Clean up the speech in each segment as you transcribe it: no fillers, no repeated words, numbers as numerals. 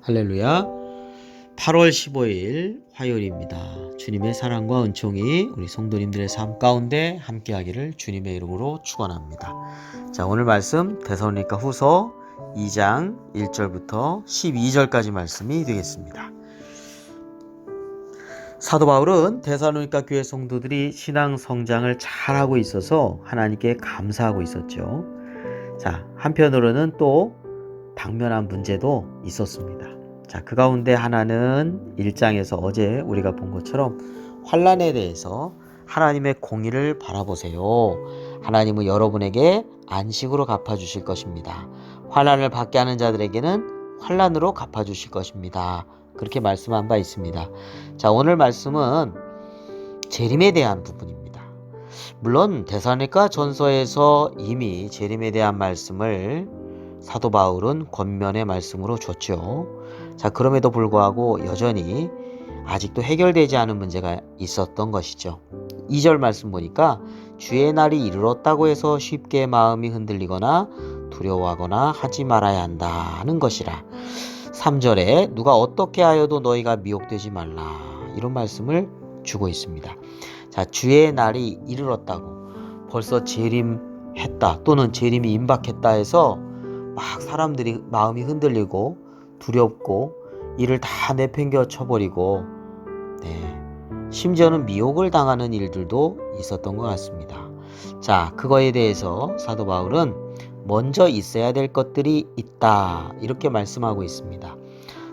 할렐루야. 8월 15일 화요일입니다. 주님의 사랑과 은총이 우리 성도님들의 삶 가운데 함께하기를 주님의 이름으로 축원합니다. 자, 오늘 말씀 데살로니가 후서 2장 1절부터 12절까지 말씀이 되겠습니다. 사도 바울은 데살로니가 교회 성도들이 신앙 성장을 잘하고 있어서 하나님께 감사하고 있었죠. 자, 한편으로는 또 당면한 문제도 있었습니다. 자, 그 가운데 하나는 1장에서 어제 우리가 본 것처럼 환난에 대해서 하나님의 공의를 바라보세요. 하나님은 여러분에게 안식으로 갚아주실 것입니다. 환난을 받게 하는 자들에게는 환난으로 갚아주실 것입니다. 그렇게 말씀한 바 있습니다. 자, 오늘 말씀은 재림에 대한 부분입니다. 물론 데살로니가 전서에서 이미 재림에 대한 말씀을 사도 바울은 권면의 말씀으로 줬죠. 자, 그럼에도 불구하고 여전히 아직도 해결되지 않은 문제가 있었던 것이죠. 2절 말씀 보니까 주의 날이 이르렀다고 해서 쉽게 마음이 흔들리거나 두려워하거나 하지 말아야 한다는 것이라. 3절에 누가 어떻게 하여도 너희가 미혹되지 말라, 이런 말씀을 주고 있습니다. 자, 주의 날이 이르렀다고, 벌써 재림했다 또는 재림이 임박했다 해서 막 사람들이 마음이 흔들리고 두렵고 이를 다 내팽겨 쳐버리고 심지어는 미혹을 당하는 일들도 있었던 것 같습니다. 자, 그거에 대해서 사도 바울은 먼저 있어야 될 것들이 있다, 이렇게 말씀하고 있습니다.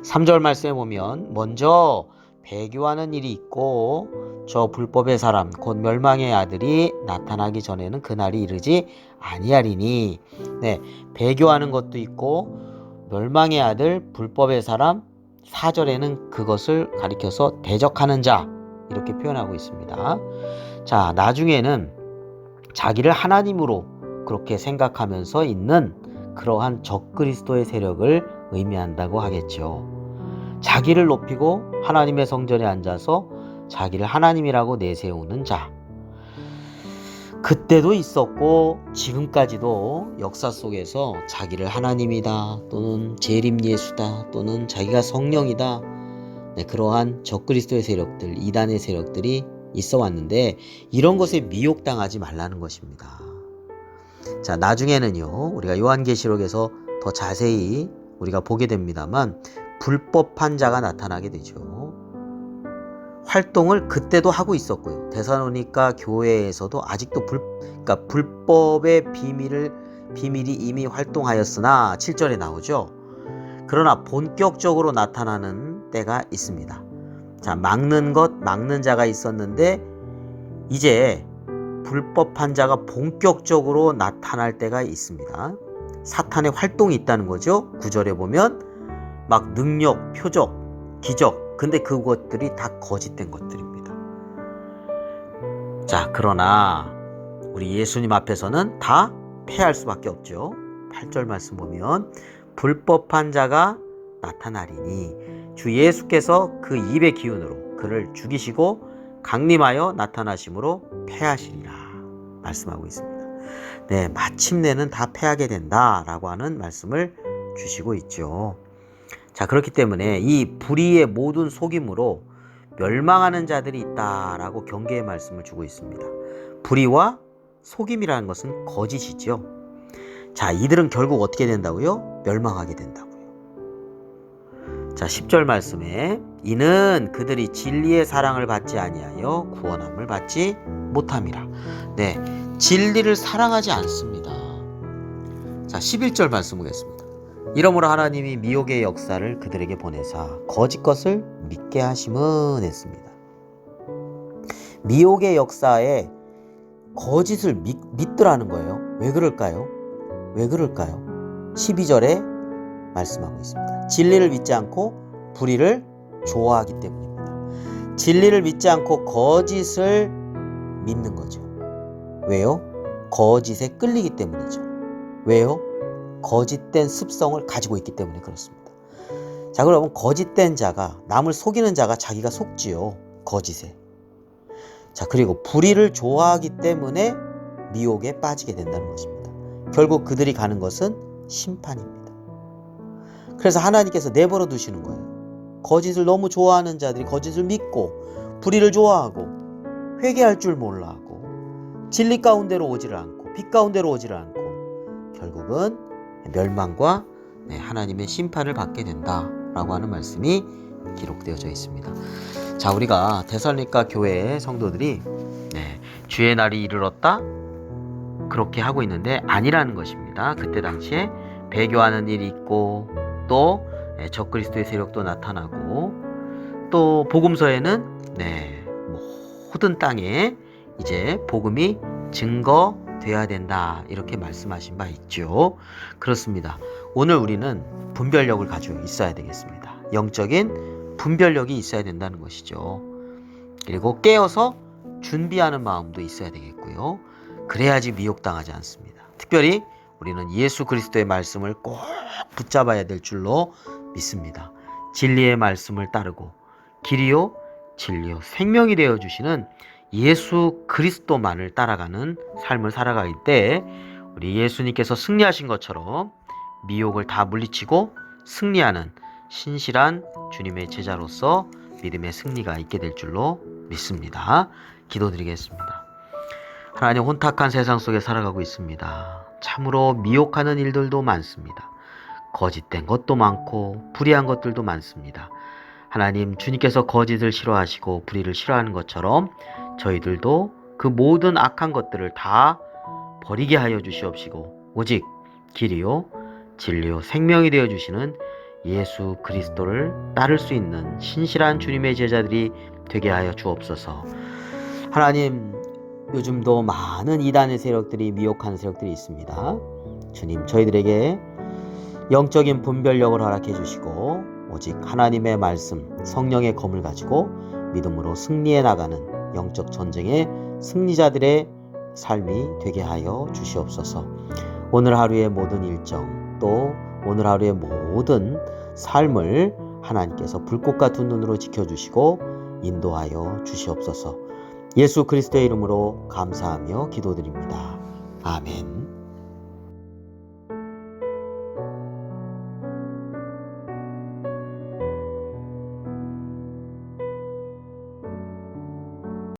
3절 말씀에 보면 먼저 배교하는 일이 있고 저 불법의 사람 곧 멸망의 아들이 나타나기 전에는 그날이 이르지 아니하리니. 배교하는 것도 있고 멸망의 아들 불법의 사람, 4절에는 그것을 가리켜서 대적하는 자, 이렇게 표현하고 있습니다. 자, 나중에는 자기를 하나님으로 그렇게 생각하면서 있는 그러한 적그리스도의 세력을 의미한다고 하겠죠. 자기를 높이고 하나님의 성전에 앉아서 자기를 하나님이라고 내세우는 자, 그때도 있었고 지금까지도 역사 속에서 자기를 하나님이다 또는 재림 예수다 또는 자기가 성령이다, 그러한 적그리스도의 세력들, 이단의 세력들이 있어 왔는데 이런 것에 미혹당하지 말라는 것입니다. 자, 나중에는요 우리가 요한계시록에서 더 자세히 우리가 보게 됩니다만 불법한 자가 나타나게 되죠. 활동을 그때도 하고 있었고요. 데살로니가 교회에서도 아직도 불법의 비밀이 이미 활동하였으나 7절에 나오죠. 그러나 본격적으로 나타나는 때가 있습니다. 자, 막는 자가 있었는데 이제 불법한 자가 본격적으로 나타날 때가 있습니다. 사탄의 활동이 있다는 거죠. 9절에 보면 막 능력, 표적, 기적, 근데 그것들이 다 거짓된 것들입니다. 자, 그러나 우리 예수님 앞에서는 다 패할 수밖에 없죠. 8절 말씀 보면 불법한 자가 나타나리니 주 예수께서 그 입의 기운으로 그를 죽이시고 강림하여 나타나심으로 패하시리라 말씀하고 있습니다. 마침내는 다 패하게 된다라고 하는 말씀을 주시고 있죠. 자, 그렇기 때문에 이 불의의 모든 속임으로 멸망하는 자들이 있다라고 경계의 말씀을 주고 있습니다. 불의와 속임이라는 것은 거짓이죠. 자, 이들은 결국 어떻게 된다고요? 멸망하게 된다고요. 자, 10절 말씀에 이는 그들이 진리의 사랑을 받지 아니하여 구원함을 받지 못함이라. 진리를 사랑하지 않습니다. 자, 11절 말씀 보겠습니다. 이러므로 하나님이 미혹의 역사를 그들에게 보내사 거짓 것을 믿게 하심은 했습니다. 미혹의 역사에 거짓을 믿더라는 거예요. 왜 그럴까요? 12절에 말씀하고 있습니다. 진리를 믿지 않고 불의를 좋아하기 때문입니다. 진리를 믿지 않고 거짓을 믿는 거죠. 왜요? 거짓에 끌리기 때문이죠. 왜요? 거짓된 습성을 가지고 있기 때문에 그렇습니다. 자, 그러면 거짓된 자가, 남을 속이는 자가 자기가 속지요. 거짓에. 자, 그리고 불의를 좋아하기 때문에 미혹에 빠지게 된다는 것입니다. 결국 그들이 가는 것은 심판입니다. 그래서 하나님께서 내버려 두시는 거예요. 거짓을 너무 좋아하는 자들이 거짓을 믿고 불의를 좋아하고 회개할 줄 몰라 하고 진리 가운데로 오지를 않고 빛 가운데로 오지를 않고 결국은 멸망과 하나님의 심판을 받게 된다라고 하는 말씀이 기록되어져 있습니다. 자, 우리가 데살로니가 교회의 성도들이 주의 날이 이르렀다 그렇게 하고 있는데 아니라는 것입니다. 그때 당시에 배교하는 일이 있고 또 적그리스도의 세력도 나타나고 또 복음서에는 모든 땅에 이제 복음이 증거되어야 된다 이렇게 말씀하신 바 있죠. 그렇습니다. 오늘 우리는 분별력을 가지고 있어야 되겠습니다. 영적인 분별력이 있어야 된다는 것이죠. 그리고 깨어서 준비하는 마음도 있어야 되겠고요. 그래야지 미혹당하지 않습니다. 특별히 우리는 예수 그리스도의 말씀을 꼭 붙잡아야 될 줄로 믿습니다. 진리의 말씀을 따르고 길이요 진리요 생명이 되어 주시는 예수 그리스도만을 따라가는 삶을 살아갈 때 우리 예수님께서 승리하신 것처럼 미혹을 다 물리치고 승리하는 신실한 주님의 제자로서 믿음의 승리가 있게 될 줄로 믿습니다. 기도드리겠습니다. 하나님, 혼탁한 세상 속에 살아가고 있습니다. 참으로 미혹하는 일들도 많습니다. 거짓된 것도 많고 불의한 것들도 많습니다. 하나님, 주님께서 거짓을 싫어하시고 불의를 싫어하는 것처럼 저희들도 그 모든 악한 것들을 다 버리게 하여 주시옵시고 오직 길이요 진리요 생명이 되어 주시는 예수 그리스도를 따를 수 있는 신실한 주님의 제자들이 되게 하여 주옵소서. 하나님, 요즘도 많은 이단의 세력들이 미혹하는 세력들이 있습니다. 주님, 저희들에게 영적인 분별력을 허락해 주시고 오직 하나님의 말씀 성령의 검을 가지고 믿음으로 승리해 나가는 영적 전쟁의 승리자들의 삶이 되게 하여 주시옵소서. 오늘 하루의 모든 일정 또 오늘 하루의 모든 삶을 하나님께서 불꽃 같은 눈으로 지켜주시고 인도하여 주시옵소서. 예수 그리스도의 이름으로 감사하며 기도드립니다. 아멘.